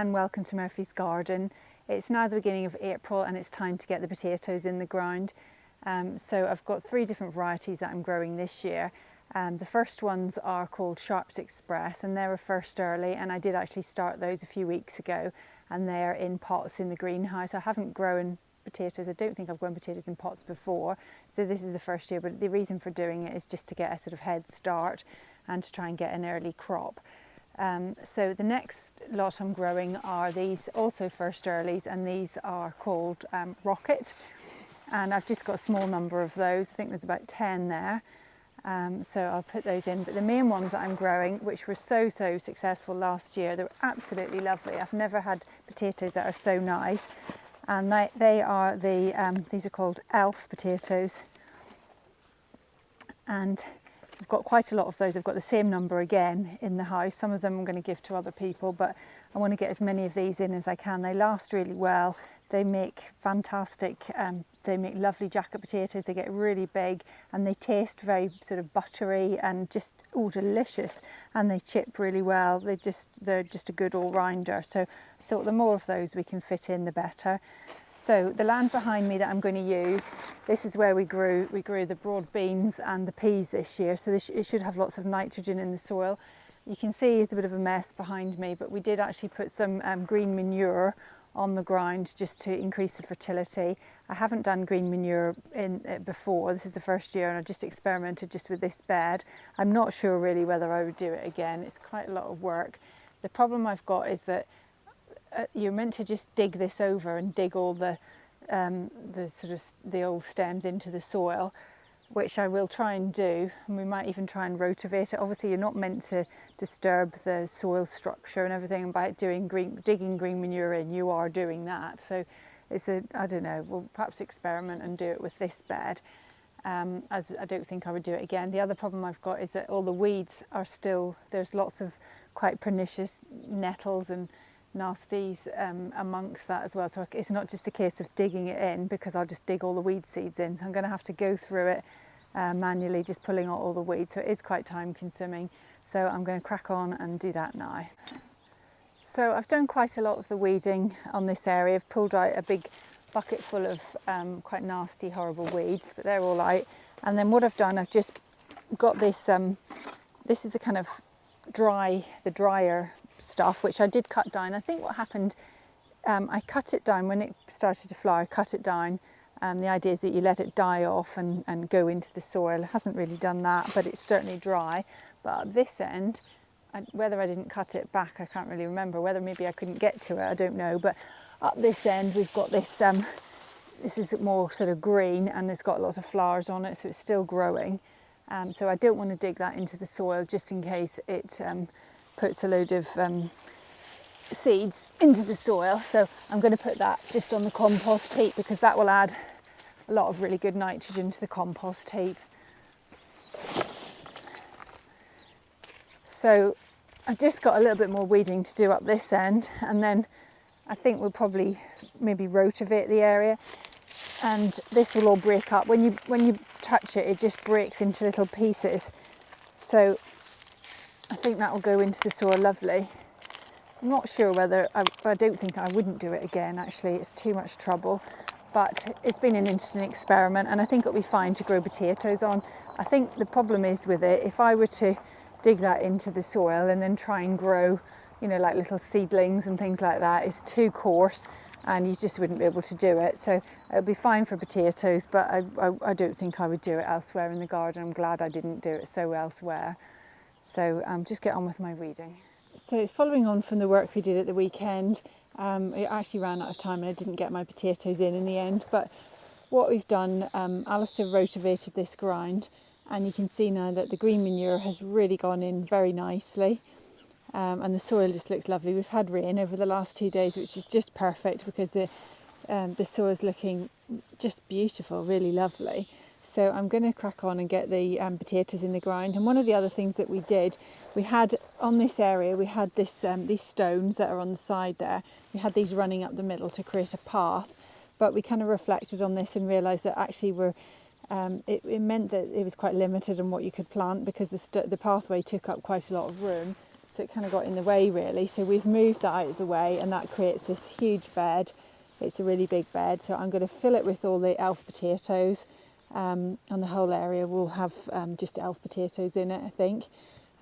and welcome to Murphy's Garden. It's now the beginning of April and it's time to get the potatoes in the ground. So I've got 3 different varieties that I'm growing this year. The first ones are called Sharps Express and they're a first early, and I did actually start those a few weeks ago, and they're in pots in the greenhouse. I haven't grown potatoes, I don't think I've grown potatoes in pots before, so this is the first year, but the reason for doing it is just to get a sort of head start and to try and get an early crop. So the next lot I'm growing are these also first earlies, and these are called Rocket, and I've just got a small number of those. I think there's about 10 there, so I'll put those in. But the main ones that I'm growing, which were so successful last year, they were absolutely lovely. I've never had potatoes that are so nice, and they are these are called Elf potatoes, and I've got quite a lot of those. I've got the same number again in the house. Some of them I'm going to give to other people, but I want to get as many of these in as I can. They last really well. They make fantastic, they make lovely jacket potatoes. They get really big and they taste very sort of buttery and just delicious, and they chip really well. They're just a good all-rounder. So I thought the more of those we can fit in, the better. So the land behind me that I'm going to use, this is where we grew the broad beans and the peas this year, so it should have lots of nitrogen in the soil. You can see it's a bit of a mess behind me, but we did actually put some green manure on the ground just to increase the fertility. I haven't done green manure before, this is the first year, and I just experimented just with this bed. I'm not sure really whether I would do it again. It's quite a lot of work. The problem I've got is that you're meant to just dig this over and dig all the old stems into the soil, which I will try and do, and we might even try and rotivate it. Obviously you're not meant to disturb the soil structure and everything, and by digging green manure in, you are doing that. So it's I don't know, we'll perhaps experiment and do it with this bed, as I don't think I would do it again. The other problem I've got is that all the weeds are still, there's lots of quite pernicious nettles and nasties amongst that as well, so it's not just a case of digging it in, because I'll just dig all the weed seeds in, so I'm going to have to go through it manually, just pulling out all the weeds, so it is quite time consuming. So I'm going to crack on and do that now. So I've done quite a lot of the weeding on this area. I've pulled out a big bucket full of quite nasty, horrible weeds, but they're all out. And then what I've done, I've just got this, this is the kind of drier stuff, which I did cut down. I think what happened, I cut it down when it started to flower. I cut it down. The idea is that you let it die off and go into the soil. It hasn't really done that, but it's certainly dry. But at this end, whether I didn't cut it back, I can't really remember. Whether maybe I couldn't get to it, I don't know. But up this end, we've got this. This is more sort of green, and it's got lots of flowers on it, so it's still growing. So I don't want to dig that into the soil, just in case it puts a load of seeds into the soil. So I'm going to put that just on the compost heap, because that will add a lot of really good nitrogen to the compost heap. So I've just got a little bit more weeding to do up this end, and then I think we'll probably maybe rotivate the area, and this will all break up. When you touch it, it just breaks into little pieces. So I think that will go into the soil lovely. I'm not sure whether, I don't think I wouldn't do it again actually, it's too much trouble. But it's been an interesting experiment, and I think it'll be fine to grow potatoes on. I think the problem is with it, if I were to dig that into the soil and then try and grow, you know, like little seedlings and things like that, it's too coarse and you just wouldn't be able to do it. So it'll be fine for potatoes, but I don't think I would do it elsewhere in the garden. I'm glad I didn't do it so elsewhere. So just get on with my weeding. So following on from the work we did at the weekend, it actually ran out of time and I didn't get my potatoes in the end. But what we've done, Alistair rotivated this ground, and you can see now that the green manure has really gone in very nicely, and the soil just looks lovely. We've had rain over the last 2 days, which is just perfect, because the soil is looking just beautiful, really lovely. So I'm going to crack on and get the potatoes in the ground. And one of the other things that we did, we had on this area, we had this these stones that are on the side there. We had these running up the middle to create a path, but we kind of reflected on this and realised that actually it meant that it was quite limited on what you could plant, because the pathway took up quite a lot of room. so it kind of got in the way really. So we've moved that out of the way, and that creates this huge bed. It's a really big bed, so I'm going to fill it with all the elf potatoes, and the whole area will have just elf potatoes in it, I think,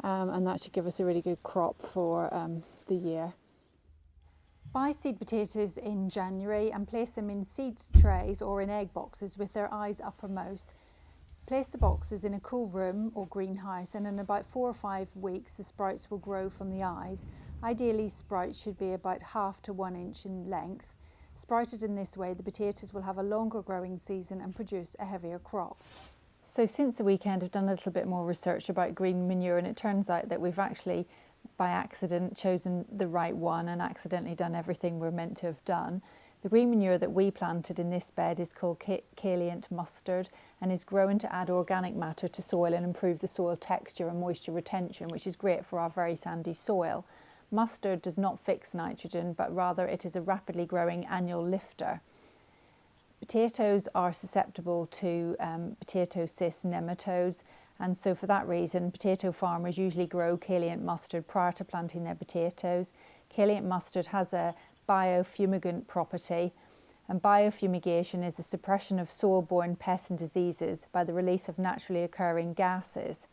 and that should give us a really good crop for the year. Buy seed potatoes in January and place them in seed trays or in egg boxes with their eyes uppermost. Place the boxes in a cool room or greenhouse, and in about 4 or 5 weeks the sprouts will grow from the eyes. Ideally, sprouts should be about 1/2 to 1 inch in length. Sprouted in this way, the potatoes will have a longer growing season and produce a heavier crop. So since the weekend I've done a little bit more research about green manure, and it turns out that we've actually by accident chosen the right one and accidentally done everything we're meant to have done. The green manure that we planted in this bed is called Caelient mustard and is grown to add organic matter to soil and improve the soil texture and moisture retention, which is great for our very sandy soil. Mustard does not fix nitrogen, but rather it is a rapidly growing annual lifter. Potatoes are susceptible to potato cyst nematodes, and so for that reason potato farmers usually grow Caelient mustard prior to planting their potatoes. Caelient mustard has a biofumigant property, and biofumigation is the suppression of soil-borne pests and diseases by the release of naturally occurring gases.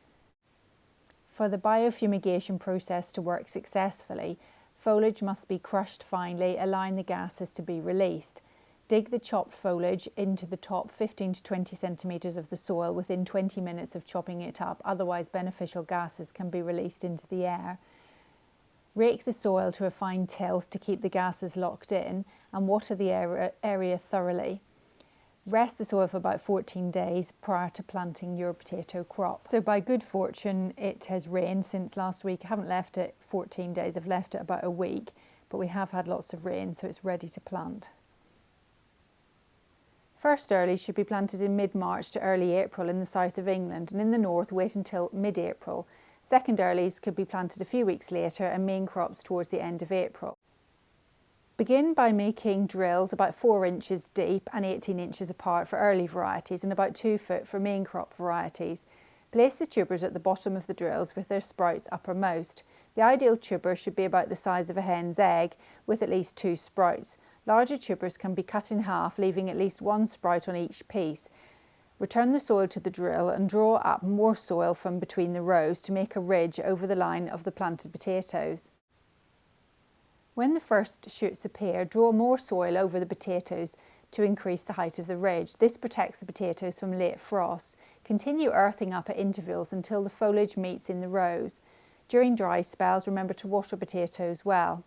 For the biofumigation process to work successfully, foliage must be crushed finely, allowing the gases to be released. Dig the chopped foliage into the top 15 to 20 centimetres of the soil within 20 minutes of chopping it up, otherwise beneficial gases can be released into the air. Rake the soil to a fine tilth to keep the gases locked in, and water the area thoroughly. Rest the soil for about 14 days prior to planting your potato crop. So by good fortune it has rained since last week. I haven't left it 14 days, I've left it about a week, but we have had lots of rain, so it's ready to plant. First earlies should be planted in mid-March to early April in the south of England, and in the north wait until mid-April. Second earlies could be planted a few weeks later, and main crops towards the end of April. Begin by making drills about 4 inches deep and 18 inches apart for early varieties and about 2 foot for main crop varieties. Place the tubers at the bottom of the drills with their sprouts uppermost. The ideal tuber should be about the size of a hen's egg with at least 2 sprouts. Larger tubers can be cut in half, leaving at least 1 sprout on each piece. Return the soil to the drill and draw up more soil from between the rows to make a ridge over the line of the planted potatoes. When the first shoots appear, draw more soil over the potatoes to increase the height of the ridge. This protects the potatoes from late frost. Continue earthing up at intervals until the foliage meets in the rows. During dry spells, remember to water potatoes well.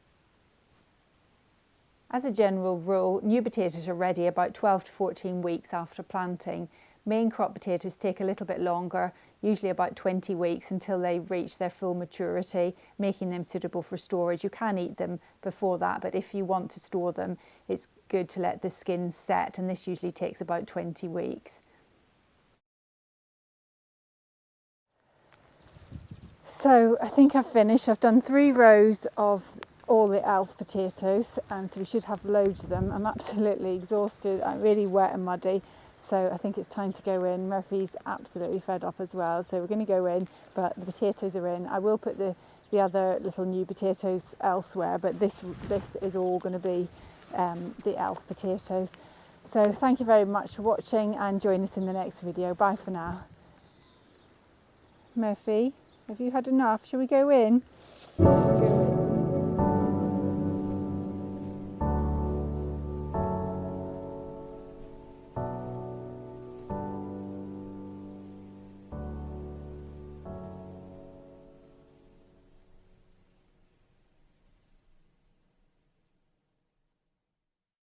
As a general rule, new potatoes are ready about 12 to 14 weeks after planting. Main crop potatoes take a little bit longer, usually about 20 weeks until they reach their full maturity, making them suitable for storage. You can eat them before that, but if you want to store them, it's good to let the skins set, and this usually takes about 20 weeks. So I think I've finished. I've done 3 rows of all the elf potatoes, so we should have loads of them. I'm absolutely exhausted. I'm really wet and muddy, so I think it's time to go in. Murphy's absolutely fed up as well, so we're going to go in, but the potatoes are in. I will put the other little new potatoes elsewhere, but this is all going to be the elf potatoes. So thank you very much for watching, and join us in the next video. Bye for now. Murphy, have you had enough? Shall we go in? Let's go.